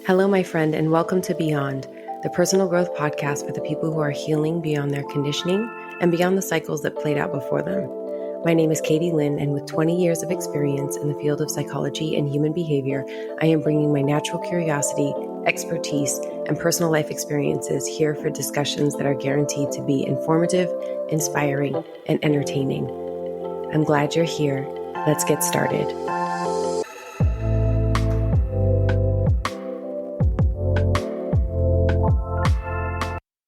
Hello, my friend, and welcome to Beyond, the personal growth podcast for the people who are healing beyond their conditioning and beyond the cycles that played out before them. My name is Katie Lynn, and with 20 years of experience in the field of psychology and human behavior, I am bringing my natural curiosity, expertise, and personal life experiences here for discussions that are guaranteed to be informative, inspiring, and entertaining. I'm glad you're here. Let's get started.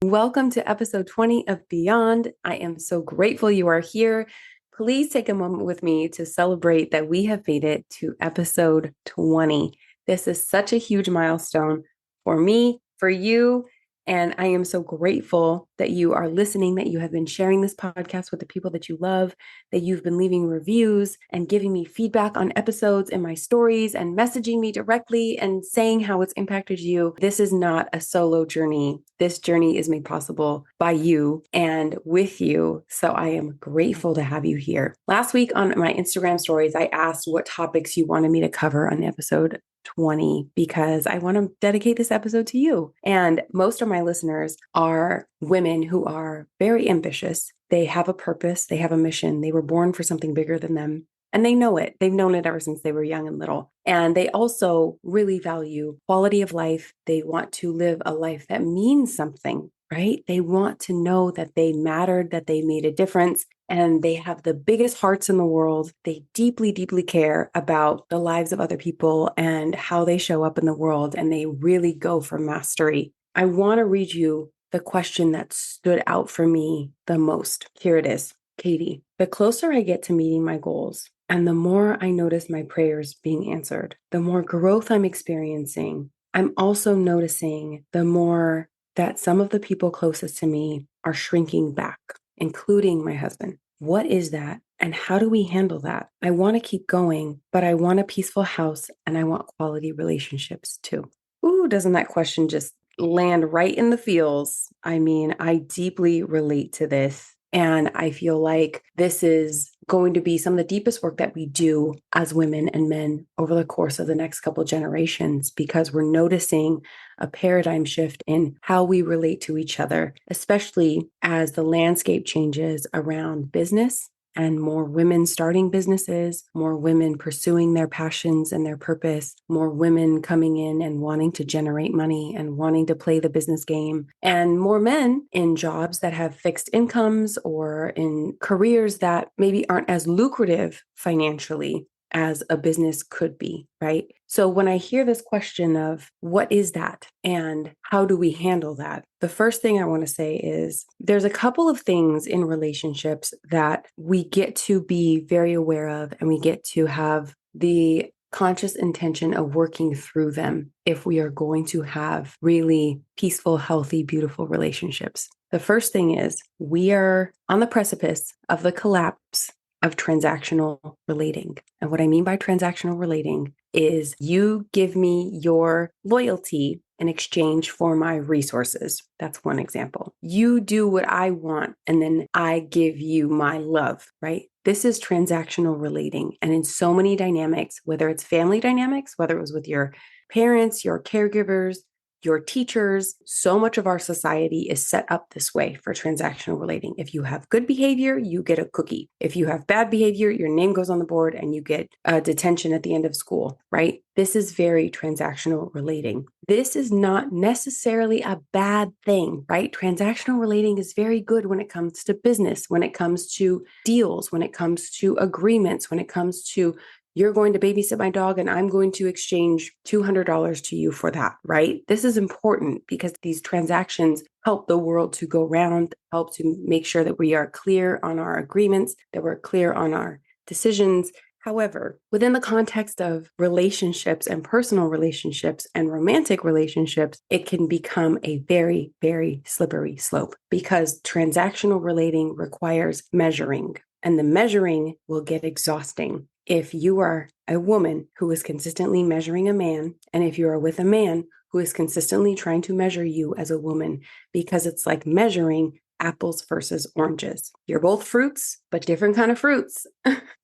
Welcome to episode 20 of Beyond. I am so grateful you are here. Please take a moment with me to celebrate that we have made it to episode 20. This is such a huge milestone for me, for you, and I am so grateful that you are listening, that you have been sharing this podcast with the people that you love, that you've been leaving reviews and giving me feedback on episodes and my stories and messaging me directly and saying how it's impacted you. This is not a solo journey. This journey is made possible by you and with you. So I am grateful to have you here. Last week on my Instagram stories, I asked what topics you wanted me to cover on episode 20 because I want to dedicate this episode to you. And most of my listeners are women who are very ambitious. They have a purpose. They have a mission. They were born for something bigger than them. And they know it. They've known it ever since they were young and little. And they also really value quality of life. They want to live a life that means something, right? They want to know that they mattered, that they made a difference, and they have the biggest hearts in the world. They deeply, deeply care about the lives of other people and how they show up in the world, and they really go for mastery. I want to read you the question that stood out for me the most. Here it is. Katie, the closer I get to meeting my goals, and the more I notice my prayers being answered, the more growth I'm experiencing, I'm also noticing the more that some of the people closest to me are shrinking back, including my husband. What is that? And how do we handle that? I want to keep going, but I want a peaceful house and I want quality relationships too. Ooh, doesn't that question just land right in the feels? I mean, I deeply relate to this. And I feel like this is going to be some of the deepest work that we do as women and men over the course of the next couple of generations, because we're noticing a paradigm shift in how we relate to each other, especially as the landscape changes around business and more women starting businesses, more women pursuing their passions and their purpose, more women coming in and wanting to generate money and wanting to play the business game, and more men in jobs that have fixed incomes or in careers that maybe aren't as lucrative financially as a business could be, right? So when I hear this question of what is that and how do we handle that, the first thing I want to say is there's a couple of things in relationships that we get to be very aware of, and we get to have the conscious intention of working through them if we are going to have really peaceful, healthy, beautiful relationships. The first thing is we are on the precipice of the collapse of transactional relating. And what I mean by transactional relating is you give me your loyalty in exchange for my resources. That's one example. You do what I want, and then I give you my love, right? This is transactional relating. And in so many dynamics, whether it's family dynamics, whether it was with your parents, your caregivers, your teachers, so much of our society is set up this way for transactional relating. If you have good behavior, you get a cookie. If you have bad behavior, your name goes on the board and you get detention at the end of school, right? This is very transactional relating. This is not necessarily a bad thing, right? Transactional relating is very good when it comes to business, when it comes to deals, when it comes to agreements, when it comes to you're going to babysit my dog and I'm going to exchange $200 to you for that, right? This is important because these transactions help the world to go round, help to make sure that we are clear on our agreements, that we're clear on our decisions. However, within the context of relationships and personal relationships and romantic relationships, it can become a very, very slippery slope because transactional relating requires measuring, and the measuring will get exhausting. If you are a woman who is consistently measuring a man, and if you are with a man who is consistently trying to measure you as a woman, because it's like measuring apples versus oranges. You're both fruits, but different kind of fruits,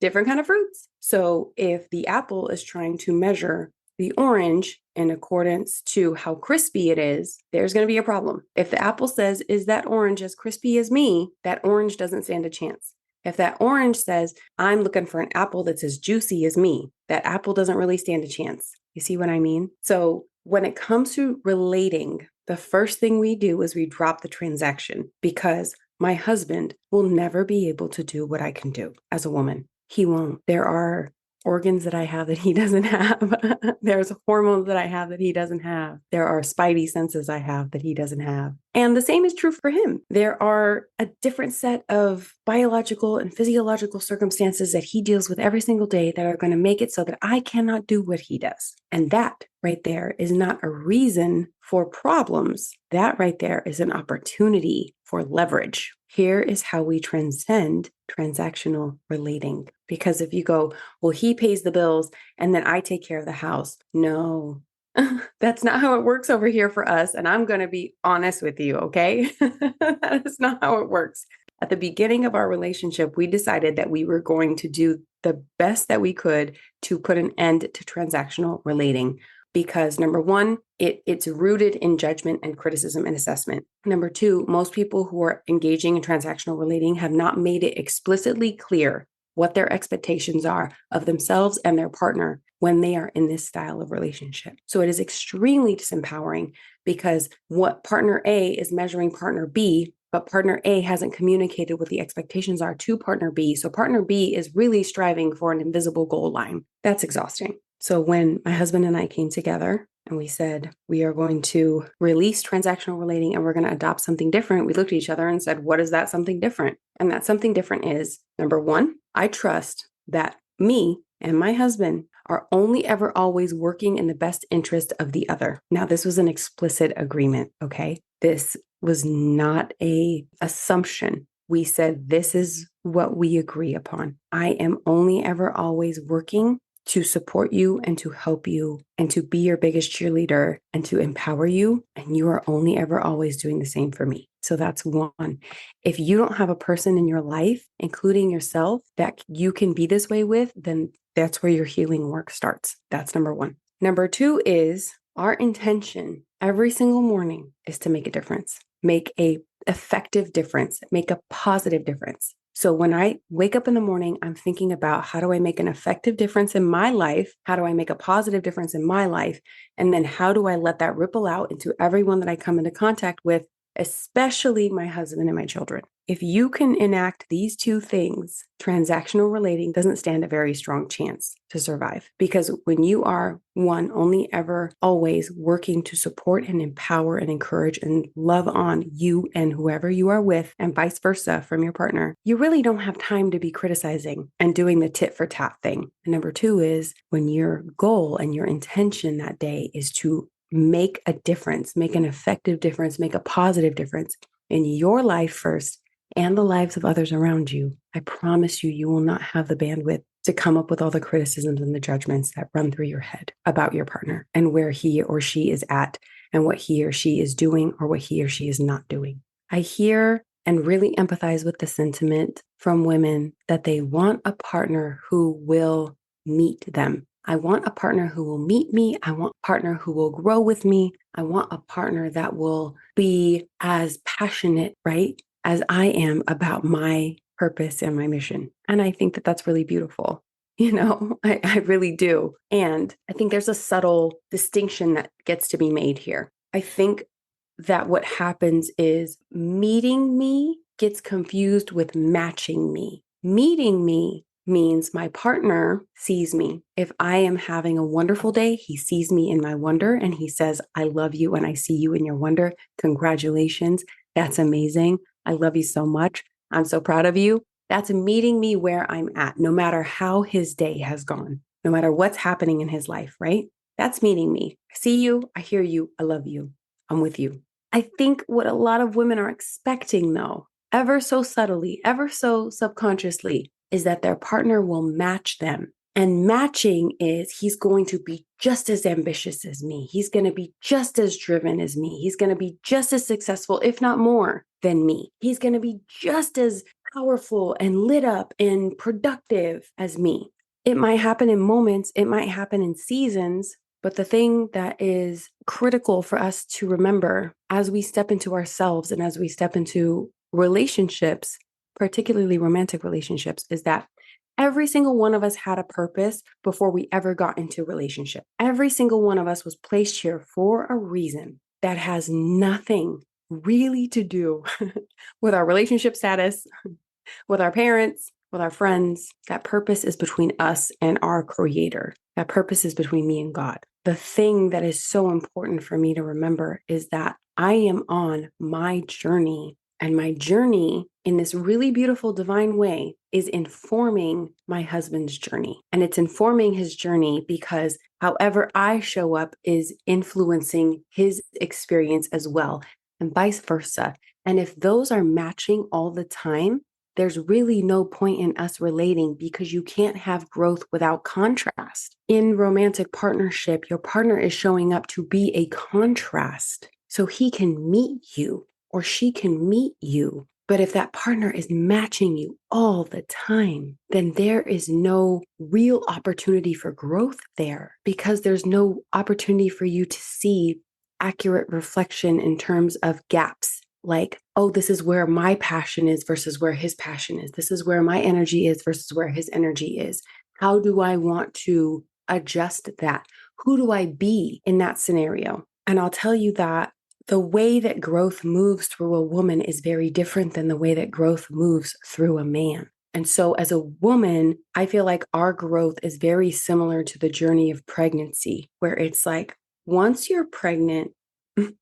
different kind of fruits. So if the apple is trying to measure the orange in accordance to how crispy it is, there's going to be a problem. If the apple says, is that orange as crispy as me? That orange doesn't stand a chance. If that orange says, I'm looking for an apple that's as juicy as me, that apple doesn't really stand a chance. You see what I mean? So when it comes to relating, the first thing we do is we drop the transaction, because my husband will never be able to do what I can do as a woman. He won't. There are organs that I have that he doesn't have. There's hormones that I have that he doesn't have. There are spidey senses I have that he doesn't have. And the same is true for him. There are a different set of biological and physiological circumstances that he deals with every single day that are going to make it so that I cannot do what he does. And that right there is not a reason for problems. That right there is an opportunity for leverage. Here is how we transcend transactional relating. Because if you go, well, he pays the bills and then I take care of the house. No, that's not how it works over here for us. And I'm going to be honest with you, okay? That is not how it works. At the beginning of our relationship, we decided that we were going to do the best that we could to put an end to transactional relating. Because number one, it's rooted in judgment and criticism and assessment. Number two, most people who are engaging in transactional relating have not made it explicitly clear what their expectations are of themselves and their partner when they are in this style of relationship. So it is extremely disempowering, because what partner A is measuring partner B, but partner A hasn't communicated what the expectations are to partner B. So partner B is really striving for an invisible goal line. That's exhausting. So when my husband and I came together and we said, we are going to release transactional relating and we're going to adopt something different, we looked at each other and said, what is that something different? And that something different is, number one, I trust that me and my husband are only ever always working in the best interest of the other. Now, this was an explicit agreement, okay? This was not an assumption. We said, this is what we agree upon. I am only ever always working to support you and to help you and to be your biggest cheerleader and to empower you. And you are only ever always doing the same for me. So that's one. If you don't have a person in your life, including yourself, that you can be this way with, then that's where your healing work starts. That's number one. Number two is our intention every single morning is to make a difference, make a effective difference, make a positive difference. So when I wake up in the morning, I'm thinking about, how do I make an effective difference in my life? How do I make a positive difference in my life? And then how do I let that ripple out into everyone that I come into contact with, especially my husband and my children? If you can enact these two things, transactional relating doesn't stand a very strong chance to survive. Because when you are one, only ever always working to support and empower and encourage and love on you and whoever you are with, and vice versa from your partner, you really don't have time to be criticizing and doing the tit for tat thing. And number two is, when your goal and your intention that day is to make a difference, make an effective difference, make a positive difference in your life first and the lives of others around you, I promise you, you will not have the bandwidth to come up with all the criticisms and the judgments that run through your head about your partner and where he or she is at and what he or she is doing or what he or she is not doing. I hear and really empathize with the sentiment from women that they want a partner who will meet them. I want a partner who will meet me. I want a partner who will grow with me. I want a partner that will be as passionate, right, as I am about my purpose and my mission. And I think that that's really beautiful. I really do. And I think there's a subtle distinction that gets to be made here. I think that what happens is meeting me gets confused with matching me. Meeting me means my partner sees me. If I am having a wonderful day, he sees me in my wonder and he says, I love you and I see you in your wonder. Congratulations. That's amazing. I love you so much. I'm so proud of you. That's meeting me where I'm at, no matter how his day has gone, no matter what's happening in his life, right? That's meeting me. I see you. I hear you. I love you. I'm with you. I think what a lot of women are expecting, though, ever so subtly, ever so subconsciously, is that their partner will match them. And matching is, he's going to be just as ambitious as me. He's going to be just as driven as me. He's going to be just as successful, if not more, than me. He's going to be just as powerful and lit up and productive as me. It might happen in moments. It might happen in seasons. But the thing that is critical for us to remember as we step into ourselves and as we step into relationships, particularly romantic relationships, is that every single one of us had a purpose before we ever got into a relationship. Every single one of us was placed here for a reason that has nothing really to do with our relationship status, with our parents, with our friends. That purpose is between us and our creator. That purpose is between me and God. The thing that is so important for me to remember is that I am on my journey, and my journey in this really beautiful divine way is informing my husband's journey. And it's informing his journey because however I show up is influencing his experience as well, and vice versa. And if those are matching all the time, there's really no point in us relating, because you can't have growth without contrast. In romantic partnership, your partner is showing up to be a contrast so he can meet you or she can meet you. But if that partner is matching you all the time, then there is no real opportunity for growth there, because there's no opportunity for you to see accurate reflection in terms of gaps. Like, oh, this is where my passion is versus where his passion is. This is where my energy is versus where his energy is. How do I want to adjust that? Who do I be in that scenario? And I'll tell you that the way that growth moves through a woman is very different than the way that growth moves through a man. And so as a woman, I feel like our growth is very similar to the journey of pregnancy, where it's like, once you're pregnant,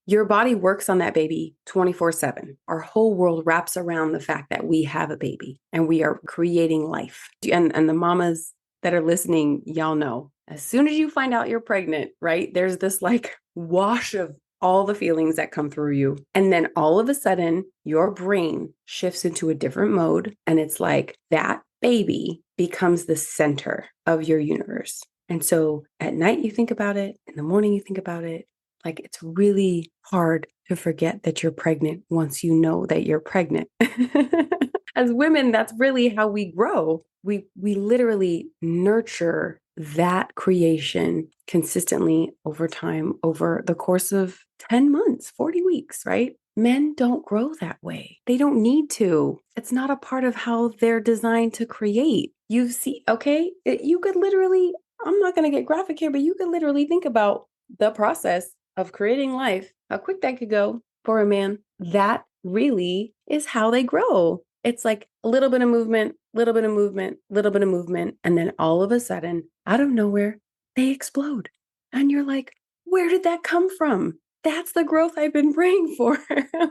your body works on that baby 24/7. Our whole world wraps around the fact that we have a baby and we are creating life. And the mamas that are listening, y'all know, as soon as you find out you're pregnant, right? There's this like wash of all the feelings that come through you. And then all of a sudden, your brain shifts into a different mode. And it's like that baby becomes the center of your universe. And so at night, you think about it. In the morning, you think about it. Like, it's really hard to forget that you're pregnant once you know that you're pregnant. As women, that's really how we grow. We literally nurture that creation consistently over time, over the course of 10 months, 40 weeks, right? Men don't grow that way. They don't need to. It's not a part of how they're designed to create. You see, okay, you could literally, I'm not going to get graphic here, but you could literally think about the process of creating life, how quick that could go for a man. That really is how they grow. It's like a little bit of movement, little bit of movement, little bit of movement. And then all of a sudden, out of nowhere, they explode. And you're like, where did that come from? That's the growth I've been praying for.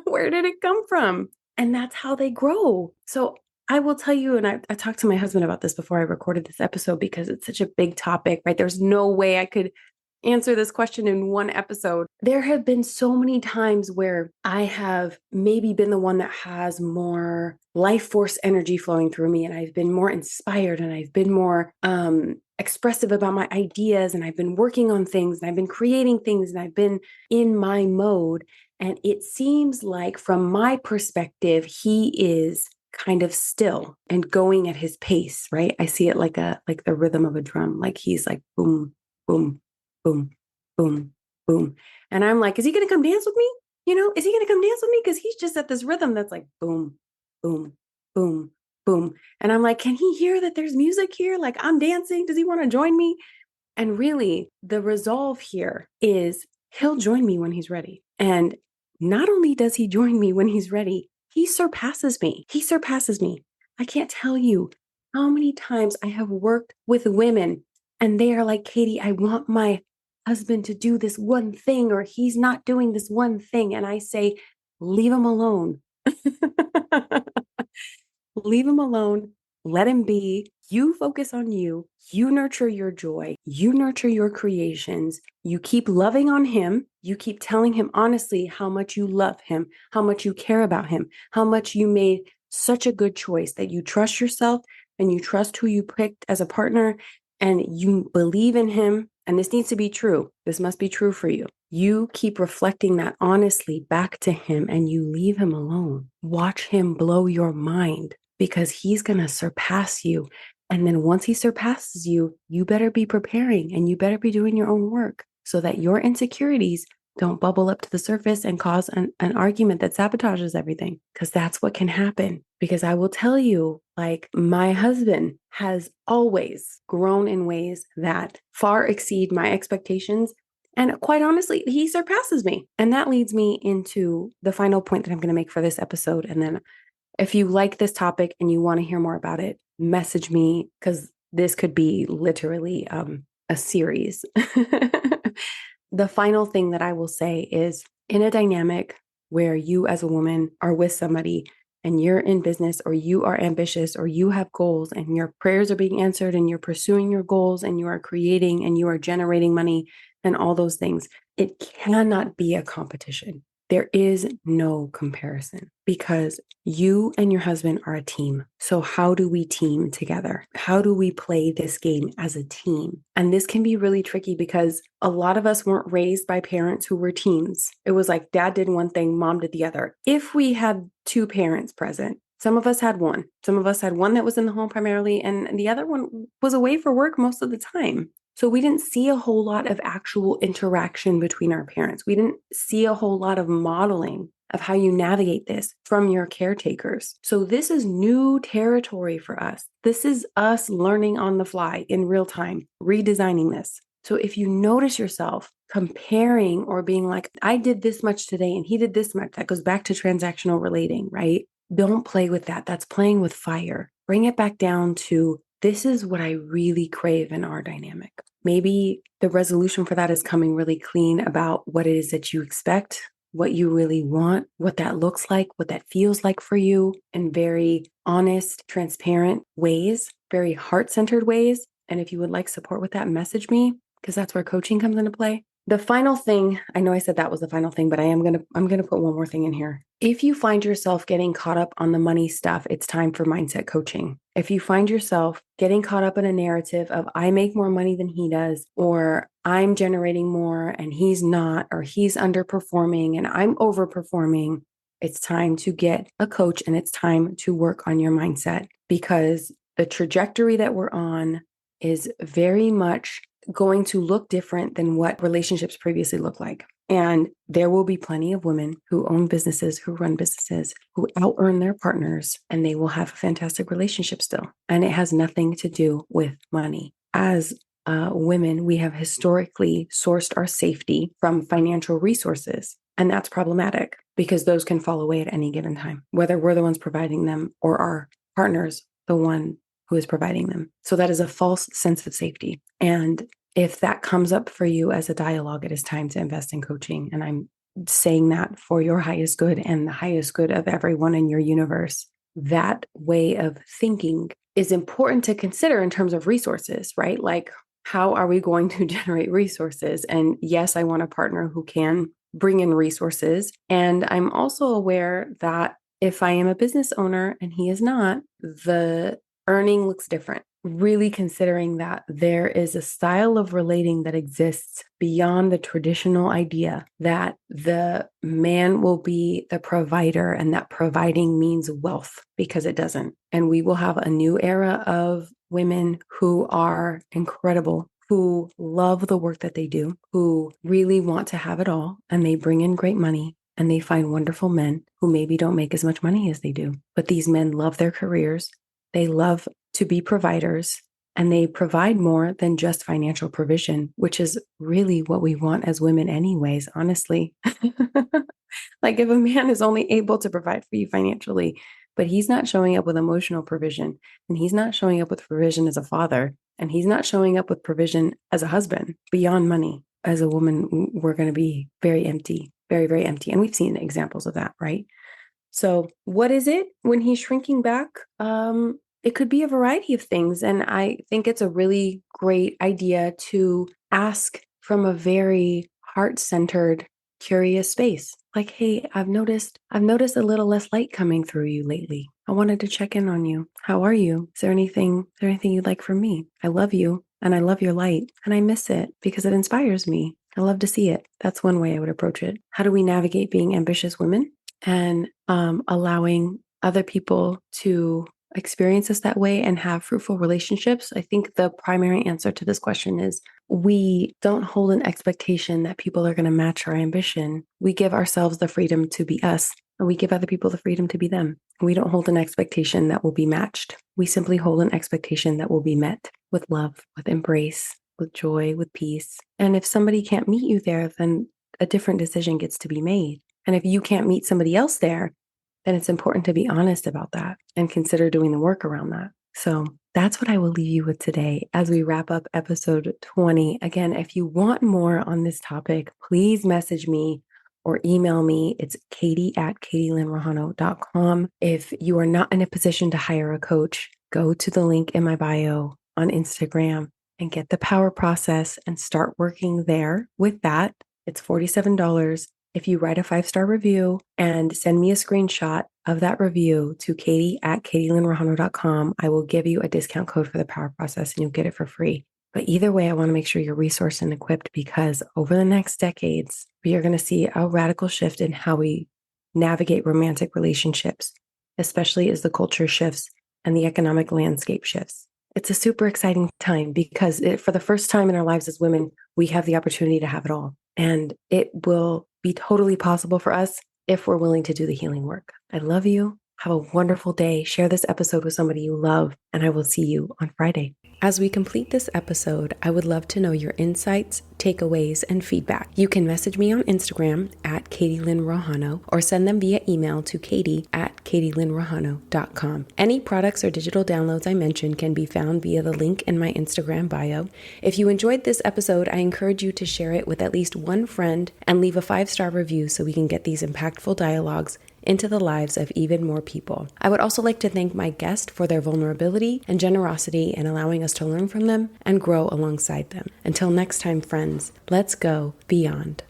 Where did it come from? And that's how they grow. So I will tell you, and I talked to my husband about this before I recorded this episode because it's such a big topic, right? There's no way I could answer this question in one episode. There have been so many times where I have maybe been the one that has more life force energy flowing through me, and I've been more inspired, and I've been more expressive about my ideas, and I've been working on things, and I've been creating things, and I've been in my mode. And it seems like, from my perspective, he is kind of still and going at his pace, right? I see it like the rhythm of a drum. Like, he's like boom, boom, boom, boom, boom. And I'm like, is he going to come dance with me? Is he going to come dance with me? Because he's just at this rhythm that's like boom, boom, boom, boom. And I'm like, can he hear that there's music here? Like, I'm dancing. Does he want to join me? And really, the resolve here is he'll join me when he's ready. And not only does he join me when he's ready, he surpasses me. He surpasses me. I can't tell you how many times I have worked with women and they are like, Katie, I want my husband to do this one thing, or he's not doing this one thing. And I say, leave him alone. Leave him alone. Let him be. You focus on you. You nurture your joy. You nurture your creations. You keep loving on him. You keep telling him honestly how much you love him, how much you care about him, how much you made such a good choice, that you trust yourself and you trust who you picked as a partner, and you believe in him. And this needs to be true. This must be true for you. You keep reflecting that honestly back to him, and you leave him alone. Watch him blow your mind, because he's going to surpass you. And then once he surpasses you, you better be preparing and you better be doing your own work. so that your insecurities don't bubble up to the surface and cause an argument that sabotages everything. Because that's what can happen. Because I will tell you, like, my husband has always grown in ways that far exceed my expectations. And quite honestly, he surpasses me. And that leads me into the final point that I'm going to make for this episode. And then if you like this topic and you want to hear more about it, message me, because this could be literally a series. The final thing that I will say is, in a dynamic where you as a woman are with somebody and you're in business, or you are ambitious, or you have goals and your prayers are being answered and you're pursuing your goals and you are creating and you are generating money and all those things, it cannot be a competition. There is no comparison, because you and your husband are a team. So how do we team together? How do we play this game as a team? And this can be really tricky because a lot of us weren't raised by parents who were teams. It was like dad did one thing, mom did the other. If we had two parents present, some of us had one. Some of us had one that was in the home primarily, and the other one was away for work most of the time. So we didn't see a whole lot of actual interaction between our parents. We didn't see a whole lot of modeling of how you navigate this from your caretakers. So this is new territory for us. This is us learning on the fly in real time, redesigning this. So if you notice yourself comparing or being like, I did this much today and he did this much, that goes back to transactional relating, right? Don't play with that. That's playing with fire. Bring it back down to, this is what I really crave in our dynamic. Maybe the resolution for that is coming really clean about what it is that you expect, what you really want, what that looks like, what that feels like for you, in very honest, transparent ways, very heart-centered ways. And if you would like support with that, message me, because that's where coaching comes into play. The final thing, I know I said that was the final thing, but I'm going to put one more thing in here. If you find yourself getting caught up on the money stuff, it's time for mindset coaching. If you find yourself getting caught up in a narrative of, I make more money than he does, or I'm generating more and he's not, or he's underperforming and I'm overperforming, it's time to get a coach and it's time to work on your mindset, because the trajectory that we're on is very much going to look different than what relationships previously looked like. And there will be plenty of women who own businesses, who run businesses, who out-earn their partners, and they will have a fantastic relationship still. And it has nothing to do with money. As women, we have historically sourced our safety from financial resources. And that's problematic, because those can fall away at any given time, whether we're the ones providing them or our partners, the one who is providing them. So that is a false sense of safety. And if that comes up for you as a dialogue, it is time to invest in coaching. And I'm saying that for your highest good and the highest good of everyone in your universe. That way of thinking is important to consider in terms of resources, right? Like, how are we going to generate resources? And yes, I want a partner who can bring in resources. And I'm also aware that if I am a business owner and he is not, the earning looks different. Really considering that there is a style of relating that exists beyond the traditional idea that the man will be the provider and that providing means wealth, because it doesn't. And we will have a new era of women who are incredible, who love the work that they do, who really want to have it all, and they bring in great money. And they find wonderful men who maybe don't make as much money as they do. But these men love their careers. They love to be providers, and they provide more than just financial provision, which is really what we want as women anyways, honestly. Like, if a man is only able to provide for you financially, but he's not showing up with emotional provision, and he's not showing up with provision as a father, and he's not showing up with provision as a husband beyond money, as a woman, we're going to be very empty, very, very empty. And we've seen examples of that, right? So what is it when he's shrinking back? It could be a variety of things. And I think it's a really great idea to ask from a very heart-centered, curious space. Like, hey, I've noticed a little less light coming through you lately. I wanted to check in on you. How are you? Is there anything you'd like from me? I love you and I love your light and I miss it because it inspires me. I love to see it. That's one way I would approach it. How do we navigate being ambitious women and allowing other people to experience us that way and have fruitful relationships? I think the primary answer to this question is we don't hold an expectation that people are going to match our ambition. We give ourselves the freedom to be us, and we give other people the freedom to be them. We don't hold an expectation that will be matched. We simply hold an expectation that will be met with love, with embrace, with joy, with peace. And if somebody can't meet you there, then a different decision gets to be made. And if you can't meet somebody else there, then it's important to be honest about that and consider doing the work around that. So that's what I will leave you with today as we wrap up episode 20. Again, if you want more on this topic, please message me or email me. It's katie@katielynnrojano.com. If you are not in a position to hire a coach, go to the link in my bio on Instagram and get the power process and start working there with that. It's $47. If you write a 5-star review and send me a screenshot of that review to katie@katielynnrojano.com, I will give you a discount code for the power process and you'll get it for free. But either way, I want to make sure you're resourced and equipped because over the next decades, we are going to see a radical shift in how we navigate romantic relationships, especially as the culture shifts and the economic landscape shifts. It's a super exciting time because for the first time in our lives as women, we have the opportunity to have it all. And it will be totally possible for us if we're willing to do the healing work. I love you. Have a wonderful day. Share this episode with somebody you love, and I will see you on Friday. As we complete this episode, I would love to know your insights, takeaways, and feedback. You can message me on Instagram @KatieLynnRojano or send them via email to katie@katielynnrojano.com. Any products or digital downloads I mentioned can be found via the link in my Instagram bio. If you enjoyed this episode, I encourage you to share it with at least one friend and leave a 5-star review so we can get these impactful dialogues into the lives of even more people. I would also like to thank my guest for their vulnerability and generosity in allowing us to learn from them and grow alongside them. Until next time, friends, let's go beyond.